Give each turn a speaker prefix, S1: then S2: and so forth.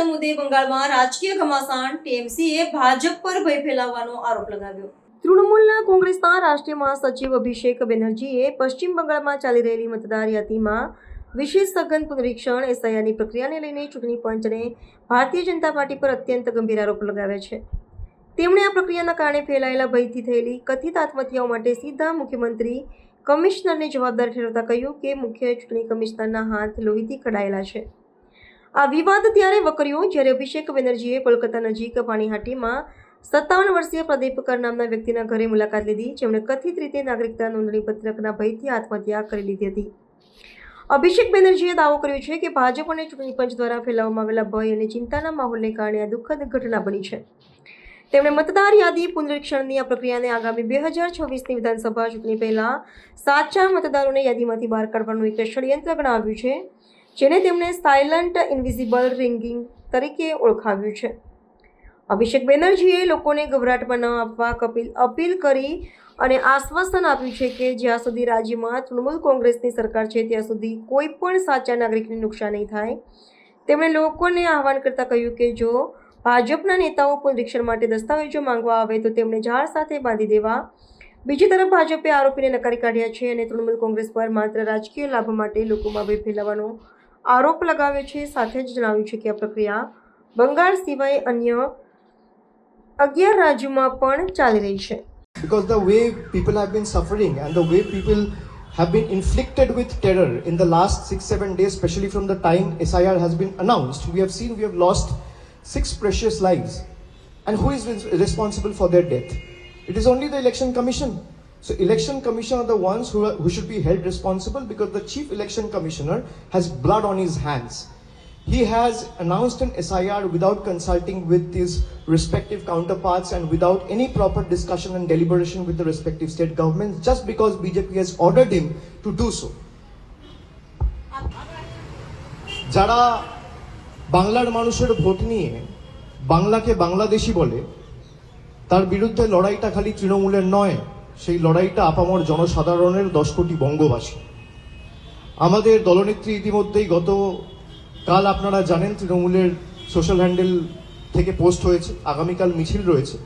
S1: પુનરીક્ષણ મુદ્દે બંગાળમાં રાજકીય ઘમાસાણ, ટીએમસીએ ભાજપ પર ભય ફેલાવવાનો આરોપ લગાવ્યો। તૃણમૂલના કોંગ્રેસના રાષ્ટ્રીય મહાસચિવ અભિષેક બેનર્જીએ પશ્ચિમ બંગાળમાં ચાલી રહેલી મતદાર યાદીમાં વિશેષ સઘન પુનરીક્ષણ એસઆઈઆરની પ્રક્રિયાને લઈને ચૂંટણી પંચ અને ભારતીય જનતા પાર્ટી પર અત્યંત ગંભીર આરોપ લગાવ્યા છે। તેમણે આ પ્રક્રિયાના કારણે ફેલાયેલા ભયથી થયેલી કથિત આત્મહત્યાઓ માટે સીધા મુખ્યમંત્રી કમિશનરને જવાબદાર ઠેરવતા કહ્યું કે મુખ્ય ચૂંટણી કમિશનરના હાથ લોહીથી કઢાયેલા છે। આ વિવાદ ત્યારે વકર્યો જ્યારે અભિષેક બેનર્જીએ કોલકાતા નજીક પાણીહાટીમાં 57 વર્ષીય પ્રદીપ કર નામના વ્યક્તિના ઘરે મુલાકાત લીધી, જેમણે કથિત રીતે નાગરિકતા નોંધણી પત્રકના ભયથી આત્મહત્યા કરી લીધી હતી। અભિષેક બેનર્જીએ દાવો કર્યો છે કે ભાજપ અને ચૂંટણી પંચ દ્વારા ફેલાવવામાં આવેલા ભય અને ચિંતાના માહોલને કારણે આ દુઃખદ ઘટના બની છે। તેમણે મતદાર યાદી પુનરીક્ષણની આ પ્રક્રિયાને આગામી 2026ની વિધાનસભા ચૂંટણી પહેલા સાચા મતદારોને યાદીમાંથી બહાર કાઢવાનું એક ષડયંત્ર ગણાવ્યું છે, જેને તેમણે સાયલન્ટ ઇન્વિઝિબલ રિંગિંગ તરીકે ઓળખાવ્યું છે। અભિષેક બેનર્જીએ લોકોને ગભરાટમાં ન આપવા અપીલ કરી અને આશ્વાસન આપ્યું છે કે જ્યાં સુધી રાજ્યમાં તૃણમૂલ કોંગ્રેસની સરકાર છે ત્યાં સુધી કોઈ પણ સાચા નાગરિકને નુકસાન નહીં થાય। તેમણે લોકોને આહવાન કરતા કહ્યું કે જો ભાજપના નેતાઓ પુનરીક્ષણ માટે દસ્તાવેજો માંગવા આવે તો તેમને ઝાડ સાથે બાંધી દેવા। બીજી તરફ ભાજપે આરોપીને નકારી કાઢ્યા છે અને તૃણમૂલ કોંગ્રેસ પર માત્ર રાજકીય લાભ માટે લોકોમાં ભય ફેલાવવાનો આરોપ લગાવ્યો છે। સાથે જ જણાવ્યું છે કે આ પ્રક્રિયા બંગાળ સિવાય અન્ય 11 રાજ્યોમાં પણ ચાલી રહી છે।
S2: Because the way people have been suffering and the way people have been inflicted with terror in the last 6-7 days, especially from the time SIR has been announced, we have lost 6 precious lives. And who is responsible for their death? It is only the Election Commission. So Election Commission are the ones who should be held responsible, because the Chief Election Commissioner has blood on his hands. He has announced an SIR without consulting with his respective counterparts and without any proper discussion and deliberation with the respective state governments, just because BJP has ordered him to do so. যারা বাংলার মানুষের vote নিয়ে বাংলাকে বাংলাদেশি বলে, তার বিরুদ্ধে লড়াইটা খালি তৃণমূলের নয়, সেই লড়াইটা আপামর জনসাধারণের 10 কোটি বঙ্গবাসী। আমাদের দলনেত্রী ইতিমধ্যেই কাল আপনারা জানেন তৃণমূলের সোশ্যাল হ্যান্ডেল থেকে পোস্ট হয়েছে, আগামীকাল মিছিল রয়েছে।